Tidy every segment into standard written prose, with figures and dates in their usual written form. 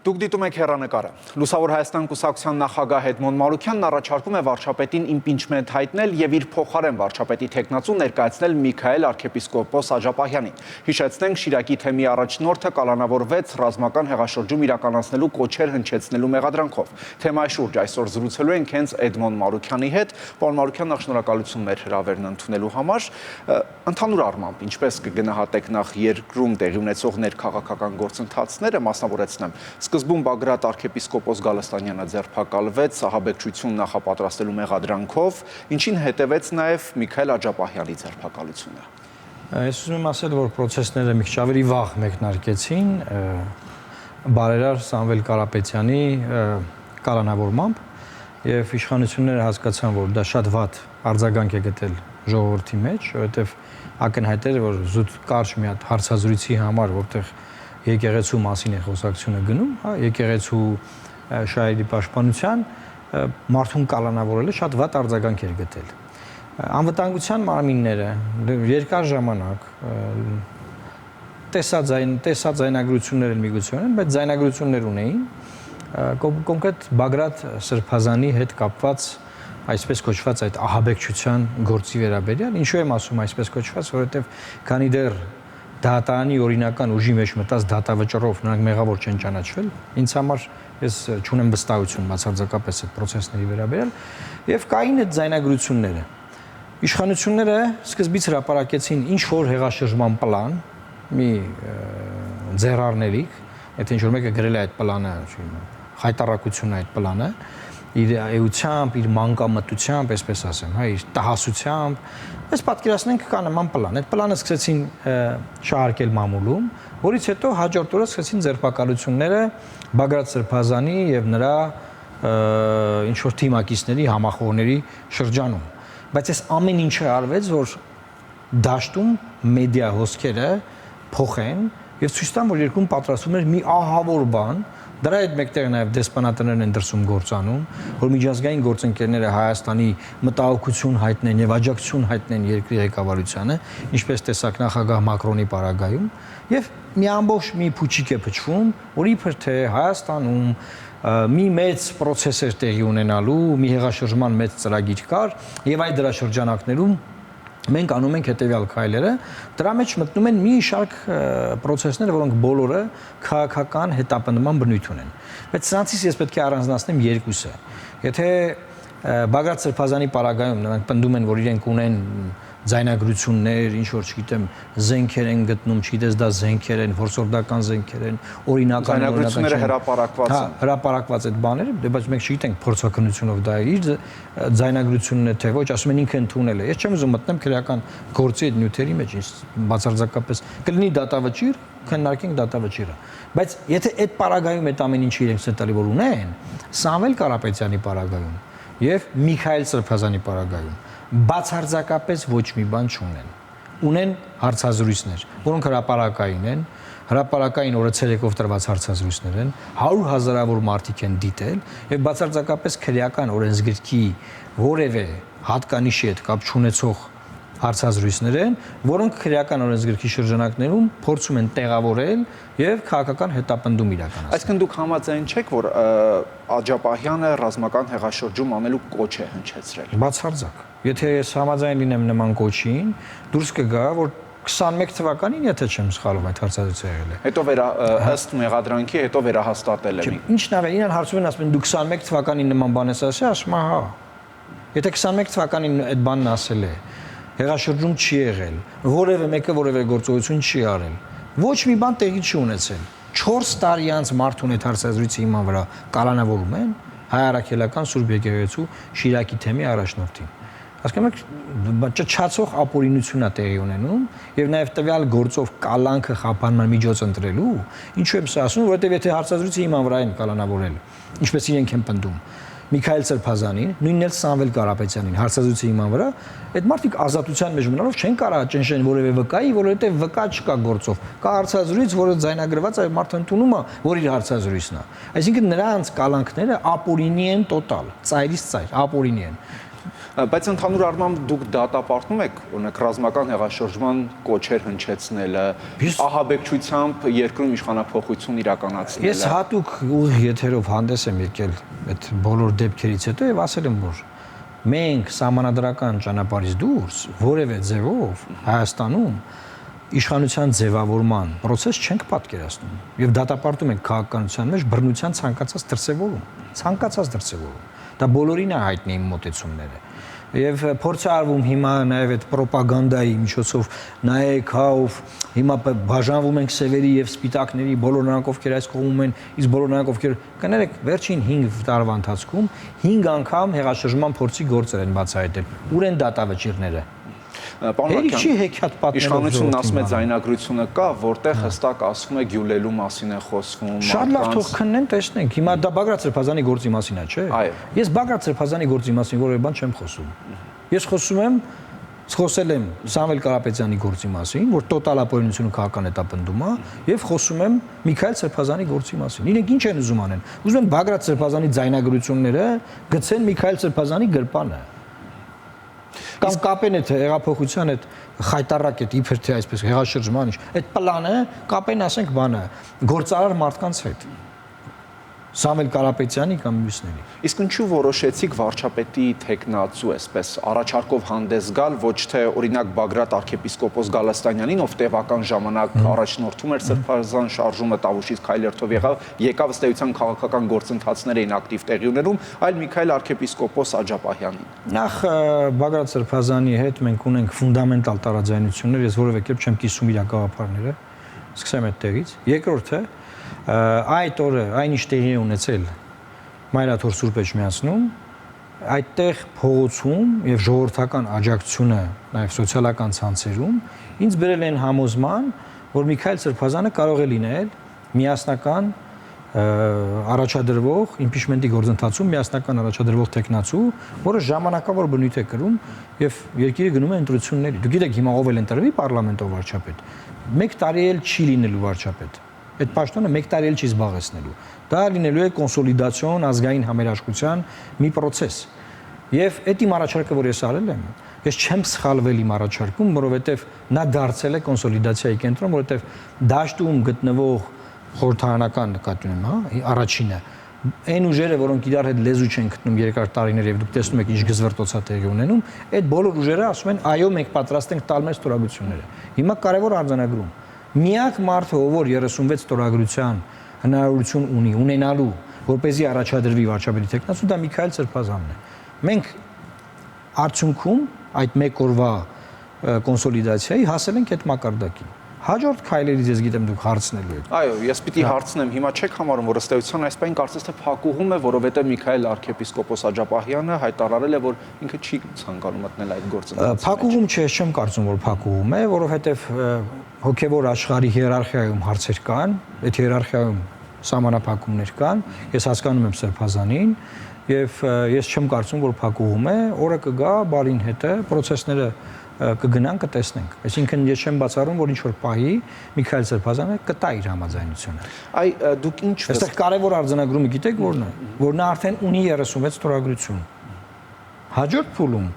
Դուք դիտում եք հեռանկարը։ Լուսավոր Հայաստան կուսակցության նախագահ Էդմոն Մարուքյանն առաջարկում է վարչապետին իմպիչմենտ հայտնել եւ իր փոխարեն վարչապետի թեկնածու ներկայացնել Միքայել arczepiskopos Աջապահյանին։ Հիշեցնենք, Շիրակի թեմի առաջնորդը կալանավորվեց ռազմական հեղաշրջում իրականացնելու կոչեր հնչեցնելու մեղադրանքով։ Թեմայի շուրջ այսօր զրուցելու ենք հենց Էդմոն Մարուքյանի հետ։ Պարոն Մարուքյան, նախ շնորհակալություն հրավերն ընդունելու համար։ Ընդհանուր առմամբ, ինչպես կգնահատեք նախ երկրում տեղի ունեցող ներքաղաքական գործընթացները, մասնավորեցնեմ, սկզբում Բագրատ arczepiskopos Գալստանյանը ձերբակալվեց ահաբեկչություն նախապատրաստելու մեղադրանքով, ինչին հետևեց նաև Միքայել Աջապահյանի ձերբակալությունը։ Ես ուզում եմ ասել, որ process-ները մի քիչ ավելի վաղ մեկնարկեցին բարերար Սամվել Կարապետյանի կալանավորմամբ եւ իշխանությունները հասկացան, որ դա շատ վատ արձագանք է գտել ժողովրդի մեջ, որովհետեւ ակնհայտ էր, որ զուտ կարճ մի հատ հարցազրույցի համար, որտեղ եկեղեցու մասին է խոսակցությունը գնում, հա, եկեղեցու շահերի պաշտպանության մարդուն կալանավորելը շատ վատ արձագանք էր գտել։ Անվտանգության մարմինները երկար ժամանակ տեսաձայնագրություններ են միգուցե ունեն, բայց ձայնագրություններ ունեին կոնկրետ Բագրատ Սրբազանի հետ կապված այսպես կոչված այդ ահաբեկչության գործի վերաբերյալ։ Ինչու եմ ասում այսպես կոչված, որովհետև քանի դեռ դատարանի օրինական ուժի մեջ մտած դատավճռով նրանք մեղավոր չեն ճանաչվել, ինձ համար ես չունեմ վստահություն բացարձակապես այդ process-ների վերաբերյալ եւ կային այդ ձայնագրությունները։ Իշխանությունները սկզբից հրապարակեցին ինչ որ հեղաշրջման պլան, մի ձեռարներիք, եթե ինչ որ մեկը գրել է այդ պլանը, հայտարարություն է այդ պլանը, իր էությամբ, իր մանկամտությամբ, այսպես ասեմ, հա, իր տհասությամբ, այս պատկերացնենք կա նման պլան։ Այդ պլանը սկսեցին շահարկել մամուլում, որից հետո հաջորդ օրը սկսեցին ձերբակալությունները Բագրատ Սրբազանի եւ նրա ինչ որ թիմակիցների, համախոհների շրջանում։ Բայց այս ամեն ինչը արվեց, որ դաշտում մեդիա հոսքերը փոխեն եւ ցույց տան, որ երկրում պատրաստվում էր մի ահավոր բան։ Դրա հետ մեկտեղ նաև դեսպանատներն են դրսում գործանում, որ միջազգային գործընկերները Հայաստանի մտահոգություն հայտնեն եւ աջակցություն հայտնեն երկրի ղեկավարությանը, ինչպես տեսակ նախագահ Մակրոնի պարագայում, եւ մի ամբողջ մի փուչիկ է փչվում, որ իբր թե Հայաստանում մի մեծ process էր տեղի ունենալու, մի հեղաշրջման մեծ ծրագիր կար եւ այդ դրա շրջանակներում մենք անում ենք հետեւյալ քայլերը, դրա մեջ մտնում են մի շարք process-ներ, որոնք բոլորը քաղաքական հետապնդման բնույթ ունեն։ Բայց սրանցից ես պետք է առանձնացնեմ երկուսը։ Եթե Բագրատ Սրբազանի պարագայում նրանք պնդում են, որ իրենք ունեն ձայնագրություններ, ինչ որ չգիտեմ, զենքեր են գտնում, չգիտես դա զենքեր են, որսորդական զենքեր են, օրինական ձայնագրությունները հրապարակված են։ Հա, հրապարակված այդ բաները, բայց մենք չգիտենք փորձաքննությունով դա իր ձայնագրությունն է թե ոչ, ասում են ինքը ընդունել է։ Ես չեմ ուզում մտնել քրեական գործի այդ նյութերի մեջ, բացարձակապես կլինի դատավճիռ, քննարկենք դատավճիռը։ Բայց եթե այդ պարագայում այդ ամեն ինչը իրենք ցետալի որ ունեն, Սամվել Կարապետյանի պարագայում եւ Միքայել Սրբազանի պարագայում բացարձակապես ոչ մի բան չունեն։ Ունեն հարցազրույցներ, որոնք հրապարակային են, հրապարակային օրը ցերեկով տրված հարցազրույցներ են, 100,000-ավոր մարդիկ են դիտել եւ բացարձակապես քրեական օրենսգրքի որևէ հատկանիշի հետ կապ չունեցող հարցազրույցներ են, որոնք քրեական օրենսգրքի շրջանակներում փորձում են տեղավորել եւ քաղաքական հետապնդում իրականացնել։ Այսինքն դուք համաձայն չեք, որ Աջապահյանը ռազմական հեղաշրջում անելու կոչ է հնչեցրել։ Բացարձակ։ Եթե ես համաձայն լինեմ նման կոչին, դուրս կգա, որ 21 թվականին, եթե չեմ սխալվում, այդ հարցազրույցը եղել է։ Հետո ըստ մեղադրանքի հետո վերահաստատել է։ Ինչն ա, իրան հարցում են, ասում են դու 21 թվականին նման բան ես ասել, ասում հա։ Եթե 21 թվականին այդ բանն ասել է, հեղաշրջում չի եղել, որևէ մեկը որևէ գործողություն չի արել, ոչ մի բան տեղի չի ունեցել։ 4 տարի անց մարդուն այդ հարցազրույցի հիման վրա կալանավորում են Հայ առաքելական Սուրբ Եկեղեցու Շիրակի թեմի առաջնորդին։ Հասկանում եք, չչացող ապօրինություն է տեղի ունենում եւ նաեւ տվյալ գործով կալանքը խափանման միջոց ընտրելու, ինչու եմ սա ասում, որովհետեւ եթե հարցազրույցի հիման վրա են կալանավորել, ինչպես իրենք են պնդում, Միքայել Սրբազանին, նույնն էլ Սամվել Կարապետյանին հարցազրույցի հիման վրա, այդ մարդիկ ազատության մեջ մնալով չեն կարող ճնշեն որևէ վկայի, որովհետեւ վկա չկա գործով։ Կա հարցազրույց, որը ձայնագրված է, մարդը ընդունում է, որ իր հարցազրույցն է։ Այսինքն նրանց կալանքները ապօրինի են տոտալ, ծայրից ծայր, ապօրինի են։ Բայց ընդհանուր առմամբ դուք դատապարտում եք, օրինակ ռազմական հեղաշրջման կոչեր հնչեցնելը, ահաբեկչությամբ երկրում իշխանափոխություն իրականացնելը։ Ես հատուկ ուղիղ եթերով հանդես եմ եկել այդ բոլոր դեպքերից հետո եւ ասել եմ, որ մենք սահմանադրական ճանապարհից դուրս որևէ ձևով Հայաստանում իշխանության ձևավորման process չենք պատկերացնում եւ դատապարտում ենք քաղաքականության մեջ բռնության ցանկացած դրսևորում։ Դա բոլորին է հայտնի իմ մոտեցումները։ Եվ փորձ է արվում հիմա նաև այդ ռոպագանդայի միջոցով նայեք հա ով հիմա բաժանվում ենք սևերի եւ սպիտակների բոլոր նրանք ովքեր այս կողմում են իսկ բոլոր նրանք ովքեր կներեք վերջին 5 տարվա ընթացքում 5 անգամ հեղաշրջման փորձի գործեր են բացահայտել ուր են դատավճիռները Իշխանությունն ասում է ձայնագրությունը կա, որտեղ հստակ ասվում է գյուլելու մասին է խոսվում։ Շատ լավ թող քննեն, տեսնենք։ Հիմա դա Բագրատ Սրբազանի գործի մասին է, չէ՞։ Ես Բագրատ Սրբազանի գործի մասին որևէ բան չեմ խոսում։ Ես խոսել եմ Սամվել Կարապետյանի գործի մասին, որ տոտալապօրինությունը քաղաքական հետապնդում է, եւ խոսում եմ Միքայել Սրբազանի գործի մասին։ Իրենք ինչ են ուզում անեն։ Ուզում են Բագրատ Սրբազանի ձայնագրությունները գցեն Միքայել Սրբազանի գրպանը։ Կամ կապեն այդ հեղափոխության այդ խայտարակ այդ իբր թե այսպես հեղաշրջման ինչ այդ պլանը կապեն ասենք բանը գործարար մարդկանց հետ Սամվել Կարապետյանի կամ մյուսների։ Իսկ ինչու որոշեցիք վարչապետի տեխնացու այսպես առաջարկով հանդես գալ ոչ թե օրինակ Բագրատ arczepiskopos Գալստանյանին, ով տևական ժամանակ առաջնորդում էր Սրբազան շարժումը Տավուշից Քայլերթով եկավ ըստ էության քաղաքական գործընթացներ էին ակտիվ տեղի ունենում, այլ Միքայել arczepiskopos Աջապահյանին։ Նախ Բագրատ Սրբազանի հետ մենք ունենք ֆունդամենտալ տարաձայնություններ, ես որևէ կերպ չեմ կիսում իր գաղափարները։ Սկսեմ այդտեղից։ Երկրորդը այդ օրը այնիշ տեղի է ունեցել Մայրաթոր Սուրբ Էջմիածնում այդտեղ փողոցում եւ ժողովրդական աջակցությունը նաեւ սոցիալական ցանցերում ինձ բերել են համոզման որ Միքայել Սրբազանը կարող է լինել միասնական առաջադրվող իմպիչմենտի գործընթացում միասնական առաջադրվող տեխնացու որը ժամանակավոր բնույթ է կրում եւ երկիրը գնում է ընտրությունների դուք գիտեք հիմա ով էլ ընտրվի պարլամենտով վարչապետ 1 տարի էլ չի լինելու վարչապետ Այդ պաշտոնը 1 տարի էլ չի զբաղեցնելու։ Դա լինելու է կոնսոլիդացիոն ազգային համերաշխության մի process։ Եվ այդ իմ առաջարկը, որ ես արել եմ, ես չեմ սխալվել իմ առաջարկում, որովհետև նա դարձել է կոնսոլիդացիայի կենտրոն, որովհետև դաշտում գտնվող խորհրդարանական նկատի ունեմ, հա, առաջինը այն ուժերը, որոնք իրար հետ լեզու չեն գտնում երկար տարիներ եւ դուք տեսնում եք ինչ գզվրտոցա տեղի ունենում, այդ բոլոր ուժերը ասում են այո, մենք պատրաստ ենք տալ մեր ստորագրությունները։ Հիմա կարևոր արձանագրում Միակ մարդը, ով 36 ստորագրության հնարավորություն ունի, ունենալու, որպեսզի առաջադրվի վարչապետի տեխնացու, դա Միքայել Սրբազանն է։ Մենք արդյունքում այդ 1 օրվա կոնսոլիդացիայի հասել ենք այդ մակարդակին։ Հաջորդ քայլերից ես գիտեմ դուք հարցնելու եք։ Այո, ես պիտի հարցնեմ, հիմա չեք համարում, որ ըստ էության այս բան կարծես թե փակուղում է, որովհետև Միքայել arczepiskopos Աջապահյանը հայտարարել է, որ ինքը չի ցանկանում մտնել այդ գործընթացին։ Փակուղում չէ, չեմ կարծում, որ փակուղում է, որովհետև հոգևոր աշխարհի հիերարխիայում հարցեր կան, այդ հիերարխիայում սահմանափակումներ կան, ես հասկանում եմ Սրբազանին եւ ես չեմ կարծում, որ փակուղում է, օրը կգա բարին հետը, process-ները կգնան կտեսնենք։ Այսինքն ես չեմ բացառում, որ ինչ որ պահի Միքայել Սրբազանը կտա իր համաձայնությունը։ Այ դուք ինչ Այստեղ կարևոր արձանագրումը գիտեք որն է, որ նա արդեն ունի 36 ստորագրություն։ Հաջորդ փուլում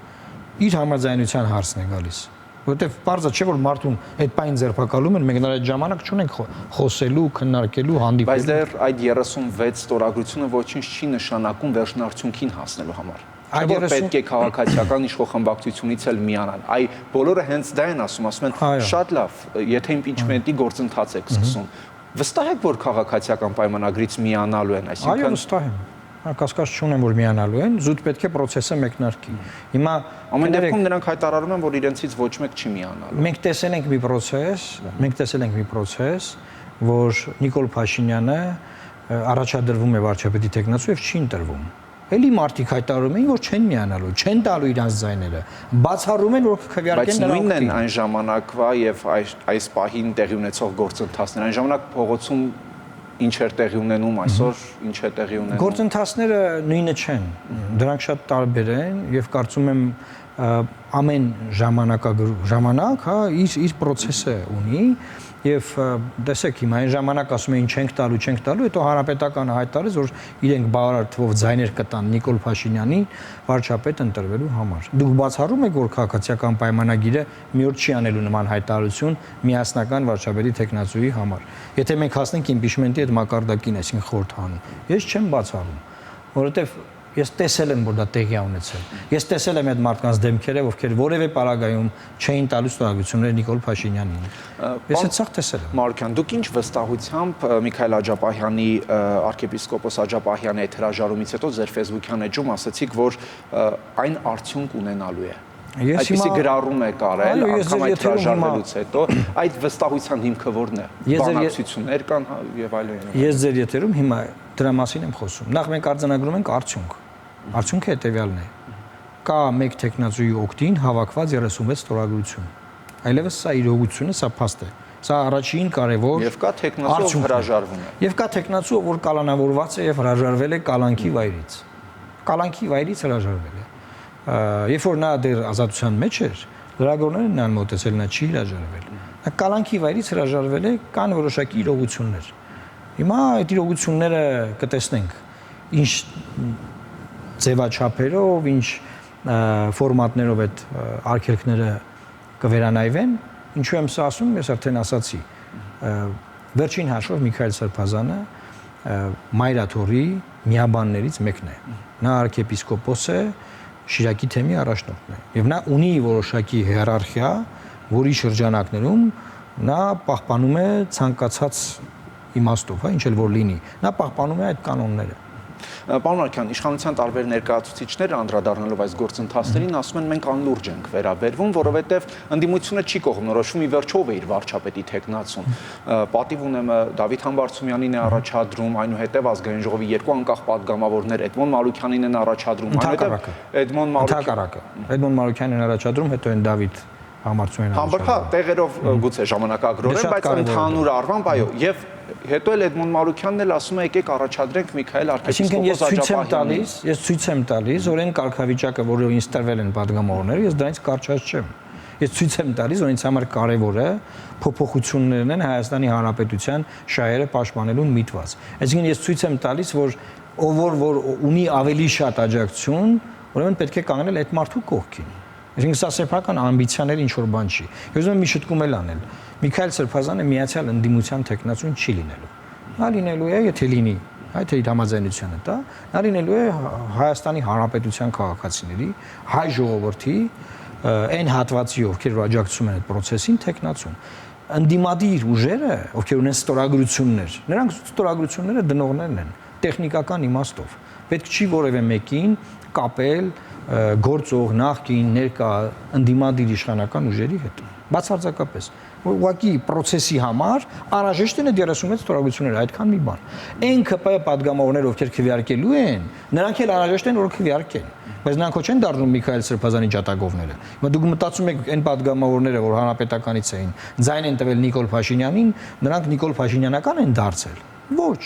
իր համաձայնության հարցն է գալիս։ Որտեվ բարձր չէ որ մարդուն այդ պայն ձերբակալում են, մենք նրա այդ ժամանակ չունենք խոսելու, քննարկելու, հանդիպելու։ Բայց դեռ այդ 36 ստորագրությունը ոչինչ չի նշանակում վերջնարդյունքին հասնելու համար։ Այդ պետք է քաղաքացիական իշխողամբակցությունից էլ միանալ։ Այ բոլորը հենց դա են ասում են, շատ լավ, եթե իմպիչմենտի գործընթաց եք սկսում, վստահ եք, որ քաղաքացիական պայմանագրից միանալու են, այսինքն։ Այո, վստահ եմ։ Կասկած չունեմ, որ միանալու են, զուտ պետք է process-ը մեկնարկի։ Հիմա ամեն դեպքում նրանք հայտարարում են, որ իրենցից ոչ մեկ չի միանալու։ Մենք տեսել ենք մի process, որ Նիկոլ Փաշինյանը առաջադրվում է վարչապետի տեխնացու եւ չի ընտրվում։ Էլի մարդիկ հայտարարում էին, որ չեն միանալու, չեն տալու իրանց ձայները, բացառում են, որ քվեարկեն նրանք։ Բայց նույնն են այն ժամանակվա եւ այս պահին տեղի ունեցող գործընթացներ, այն ժամանակ փողոցում ինչ էր տեղի ունենում, այսօր ինչ է տեղի ունենում։ Գործընթացները նույնը չեն, դրանք շատ տարբեր են եւ կարծում եմ ամեն ժամանակ, հա, իր process-ը ունի Եվ տեսեք հիմա այն ժամանակ ասում էին չենք տալու, հետո հանրապետականը հայտարարեց, որ իրենք բավարար թվով ձայներ կտան Նիկոլ Փաշինյանին վարչապետ ընտրվելու համար։ Դուք բացառում եք, որ քաղաքացիական պայմանագիրը մի օր չի անելու նման հայտարարություն միասնական վարչապետի տեխնացուի համար։ Եթե մենք հասնենք իմպիչմենտի այդ մակարդակին, այսինքն խորհրդ հանում, ես չեմ բացառում, որովհետև ես տեսել եմ, որ դա տեղի է ունեցել։ Ես տեսել եմ այդ մարդկանց դեմքերը, ովքեր որևէ պարագայում չէին տալու ստորագրությունները Նիկոլ Փաշինյանին։ Ես այդ սաղ տեսել եմ։ Մարուկյան, դուք ինչ վստահությամբ Միքայել Աջապահյանի, arczepiskopos Աջապահյանի այդ հրաժարումից հետո ձեր Facebook-յան էջում ասացիք, որ այն արդյունք ունենալու է։ Այսպիսի գրառում է կարել, անգամ այդ հրաժարվելուց հետո, այդ վստահության հիմքը որն է։ Բանակցություններ կան եւ այլն։ Ես ձեր եթերում հիմա դրա մասին եմ խոսում։ Նախ մենք արձանագրում ենք արդյունք։ Արդյունքը հետեւյալն է։ Կա մեկ տեխնացուի օգտին հավաքված 36 ստորագրություն։ Այլևս սա իրողությունը, սա փաստ է։ Սա առաջին կարևոր եւ կա տեխնացու հրաժարվում է։ Եվ կա տեխնացու, որ կալանավորված է եւ հրաժարվել է կալանքի վայրից։ Կալանքի վայրից հրաժարվել է։ Երբ որ նա դեռ ազատության մեջ էր, լրագրողներն նրան մոտեցել, նա չի հրաժարվել։ Նա կալանքի վայրից հրաժարվել է, կան որոշակի իրողություններ։ Հիմա այդ իրողությունները կտեսնենք ինչ ձևաչափերով, ինչ ֆորմատներով այդ արգելքները կվերանայվեն, ինչու եմ սա ասում, ես արդեն ասացի։ Վերջին հաշվով Միքայել Սրբազանը Մայրաթորի միաբաններից մեկն է։ Նա arczepiskopos է, Շիրակի թեմի առաջնորդն է։ Եվ նա ունի որոշակի հիերարխիա, որի շրջանակներում նա պահպանում է ցանկացած իմաստով, ինչ էլ որ լինի, նա պահպանում է այդ կանոնները։ Պարոն Մարուկյան, իշխանության տարբեր ներկայացուցիչներ անդրադառնալով այս գործընթացներին ասում են մենք անլուրջ ենք վերաբերվում, որովհետև ընդդիմությունը չի կողմնորոշվում ի վերջո ով է իր վարչապետի տեխնացուն։ Պատիվ ունեմ Դավիթ Համբարձումյանին է առաջադրում, այնուհետև ազգային ժողովի երկու անկախ падգամավորներ Էդմոն Մարուկյանին են առաջադրում, Էդմոն Մարուկյանին են առաջադրում, հետո են Դավիթ Համբարձումյանին առաջադրում։ Տեղերով գուցե ժամանակագրոր են, բայց ընդհանուր առմամբ այո, եւ հետո էլ Էդմոն Մարուկյանն էլ ասում է եկեք առաջադրենք Միքայել arczepiskopos Աջապահյանին։ Ես ցույց եմ տալիս օրեն կարգավիճակը, որը ինձ տրվել են падգամավորները, ես դրանից կարճած չեմ։ Ես ցույց եմ տալիս, որ ինձ համար կարևորը փոփոխություններն են Հայաստանի Հանրապետության շահերը պաշտպանելուն միտված։ Այսինքն ես ցույց եմ տալիս, որ ով որ ունի ավելի շատ աջակցություն, ուրեմն պետք է կանգնել այդ մարդու կողքին։ Այսինքն սա սեփական ամբիցիաների ինչ որ բան չի։ Ես ուզում եմ մի շտկում էլ անել։ Միքայել Սրբազանը միացյալ ընդդիմության տեխնացուն չի լինելու։ Նա լինելու է, եթե լինի, այդ իր համաձայնությունը տա, նա լինելու է Հայաստանի Հանրապետության քաղաքացիների, հայ ժողովրդի այն հատվածի, ովքեր աջակցում են այդ process-ին տեխնացուն։ Ընդդիմադիր ուժերը, ովքեր ունեն ստորագրություններ, նրանք ստորագրությունները դնողներն են, տեխնիկական իմաստով։ Պետք չի որևէ մեկին կապել գործող նախկին ներկա ընդդիմադիր իշխանական ուժերի հետ բացարձակապես ուղղակի process-ի համար անհրաժեշտ են 36 ստորագրությունները այդքան մի բան այն ԿՊ падգամավորները ովքեր քվեարկելու են նրանք էլ անհրաժեշտ են որ քվեարկեն բայց նրանք ոչ են դառնում Միքայել Սրբազանի ջատագովները հիմա դուք մտածում եք այն падգամավորները որ հանրապետականից էին ձայն են տվել Նիկոլ Փաշինյանին նրանք Նիկոլ Փաշինյանական են դարձել ոչ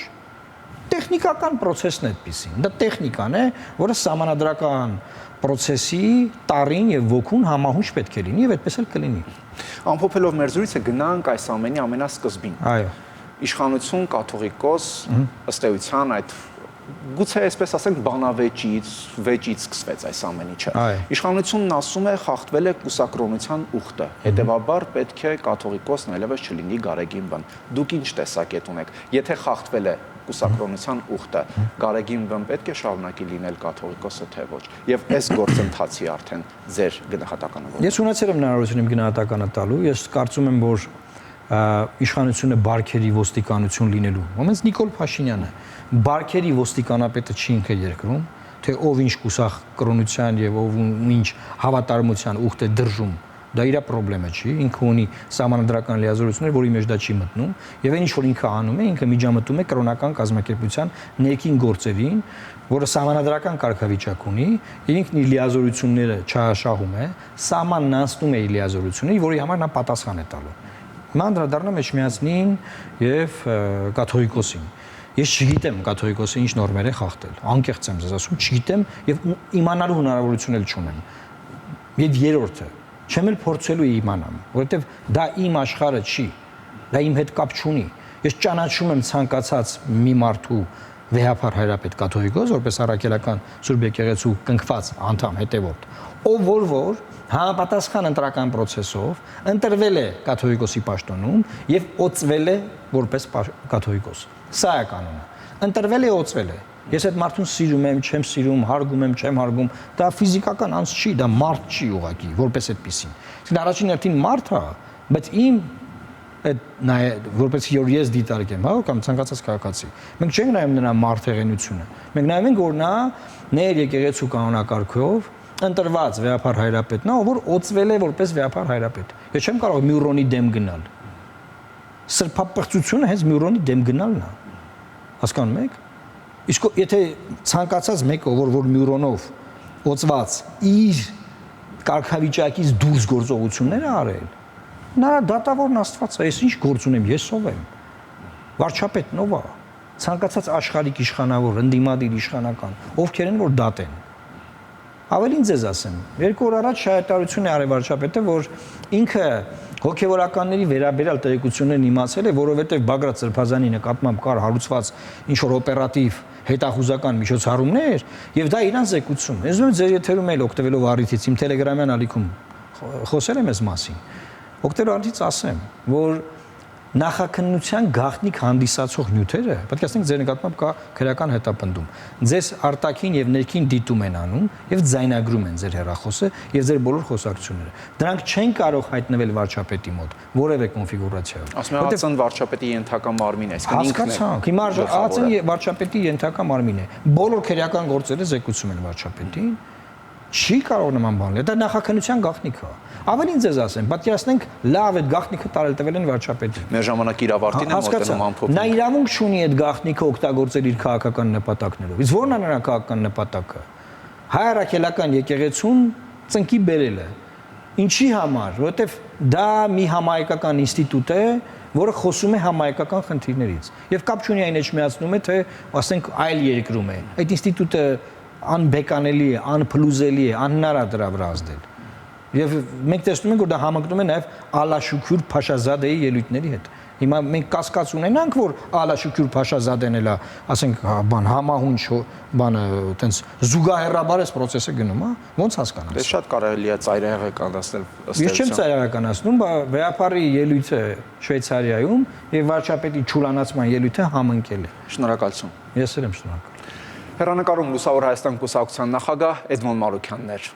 տեխնիկական process-ն է այդպեսին դա տեխնիկան է որը սահմանադրական process-ի տարին եւ ոգուն համահունչ պետք է լինի եւ այդպես էլ կլինի ամփոփելով մեր զրույցը գնանք այս ամենի ամենասկզբին այո իշխանություն կաթողիկոս ըստ էության այդ գուցե այսպես ասենք բանավեճից սկսվեց այս ամեն ինչը իշխանությունն ասում է խախտվել է կուսակրոնության ուխտը հետեւաբար պետք է կաթողիկոսն այլևս չլինի գարեգին բան դուք ինչ տեսակետ ունեք եթե խախտվել է կուսակրոնության ուխտը գարեգին բան պետք է շարունակի լինել կաթողիկոսը թե ոչ եւ այս գործընթացի արդեն ձեր գնահատականը ես ունեցել եմ հնարավորություն իմ գնահատականը տալու ես կարծում եմ որ իշխանությունը բարքերի ոստիկանություն լինելու ոնց Նիկոլ Փաշինյանը բարքերի ոստիկանապետը չի ինքը երկրում թե ով ինչ կուսակրոնության եւ ով ինչ հավատարմության ուխտ է դրժում դա իր խնդրեմը չի ինքը ունի սահմանադրական լիազորություններ որի մեջ դա չի մտնում եւ այն ինչ որ ինքը անում է ինքը միջամտում է կրոնական կազմակերպության ներքին գործերին որը սահմանադրական կարգավիճակ ունի ինքն իր լիազորությունները չհաշահում է սահմանն անցնում է իր լիազորությունները որի համար նա պատասխան է տալու անդրադառնում Էջմիածնին եւ կաթողիկոսին ես չգիտեմ կաթողիկոսը ինչ նորմեր է խախտել անկեղծ եմ ձեզ ասում չգիտեմ եւ իմանալու հնարավորություն էլ չունեմ եւ երրորդը չեմ էլ փորձելու իմանամ որովհետեւ դա իմ աշխարհը չի Դա իմ հետ կապ չունի։ Ես ճանաչում եմ ցանկացած մի մարդու վեհապար հայրապետ կաթողիկոս, որպես առաքելական Սուրբ Եկեղեցու կնքված անդամ հետևորդ, ով որ համապատասխան ընտրական process-ով ընտրվել է կաթողիկոսի պաշտոնում եւ օծվել է որպես կաթողիկոս։ Սա է կանոնը։ Ընտրվել է, օծվել է։ Ես այդ մարդուն սիրում եմ, չեմ սիրում, հարգում եմ, չեմ հարգում, դա ֆիզիկական անձ չի, դա մարդ չի ուղղակի, որպես այդպեսին։ Իսկ առաջին հերթին մարդ է, բայց իմ այդ որպես որ ես դիտարկեմ, հա, կամ ցանկացած քաղաքացի։ Մենք չենք նայում նրա մարդեղենությունը։ Մենք նայում ենք, որ նա ներ եկեղեցու կանոնակարգով ընտրված վեհապար հայրապետն է, որ օծվել է որպես վեհապար հայրապետ։ Ես չեմ կարող Մյուրոնի դեմ գնալ։ Սրբապղծությունը հենց Մյուրոնի դեմ գնալն է։ Հասկանում եք։ Իսկ եթե ցանկացած մեկը, որ Մյուրոնով օծված իր կարգավիճակից դուրս գործողություններ է արել, նա դատավորն Աստված է, ես ինչ գործ ունեմ, ես ով եմ։ Վարչապետն ով է։ Ցանկացած աշխարհիկ իշխանավոր, ընդդիմադիր իշխանական, ովքեր են որ դատեն։ Ավելին ձեզ ասեմ, 2 օր առաջ հայտարարություն է արել վարչապետը, որ ինքը հոգևորականների վերաբերյալ տեղեկություններն իմացել է, որովհետև Բագրատ Սրբազանի նկատմամբ կար հարուցված ինչ-որ օպերատիվ հետախուզական միջոցառումներ, եւ դա իրան զեկուցում։ Ես ուզում եմ ձեր եթերում էլ օգտվելով առիթից իմ Telegram-յան ալիքում խոսել եմ այս մասին։ Օգտվելով առիթից ասեմ, որ նախաքննության գաղտնիք հանդիսացող նյութերը, պետք է ասենք ձեր նկատմամբ կա քրեական հետապնդում։ Ձեզ արտաքին եւ ներքին դիտում են անում եւ ձայնագրում են ձեր հեռախոսը եւ ձեր բոլոր խոսակցությունները։ Դրանք չեն կարող հայտնվել վարչապետի մոտ որևէ կոնֆիգուրացիայով։ Ասում եմ, ԱԾ-ն վարչապետի ենթակա մարմին է, այսինքն ինքն է։ Հասկացանք։ Հիմա ԱԾ-ն վարչապետի ենթակա մարմին է։ Բոլոր քրեական գործերը զեկուցում են վարչապետին։ Չի կարող նման բան լինել։ Դա նախաքննության գաղտնիք է։ Ավելին ձեզ ասեմ, պատկերացնենք լավ այդ գաղտնիքը տարել տվել են վարչապետին։ Մեր ժամանակ իր ավարտին է մոտենում ամփոփում։ Նա իրավունք չունի այդ գաղտնիքը օգտագործել իր քաղաքական նպատակներով։ Իսկ ո՞րն է նրա քաղաքական նպատակը։ Հայ առաքելական եկեղեցուն ծնկի բերել է։ Ինչի համար, որովհետև դա մի համահայկական ինստիտուտ է, որը խոսում է համահայկական խնդիրներից։ Եվ կապ չունի այն մեջ միացնում է, թե ասենք այլ երկրում է։ Այդ ինստիտուտը անբեկանելի է, անփլուզելի է, անհնար է դրա վրա ազդել։ Եվ մենք տեսնում ենք, որ դա համընկնում է նաև Ալաշուքյուր Փաշազադեի ելույթների հետ։ Հիմա մենք կասկած ունենանք, որ Ալաշուքյուր Փաշազադեն էլա, ասենք, բան համահունչ բանը, այտենց զուգահեռաբար էս process-ը գնում, հա, ո՞նց հասկանաս։ Դե շատ կարելի է ծայրահեղականացնել ըստ Ես չեմ ծայրահեղականացնում, բայց վեհապարի ելույթը Շվեյցարիայում եւ վարչապետի ճուլանացման ելույթը համընկել է։ Շնորհակալություն։ Ես էլ եմ շնորհակալ։ Հեռանկարում Լուսավոր Հայաստան կուսակցության նախագահ Էդմոն Մարուքյանն էր։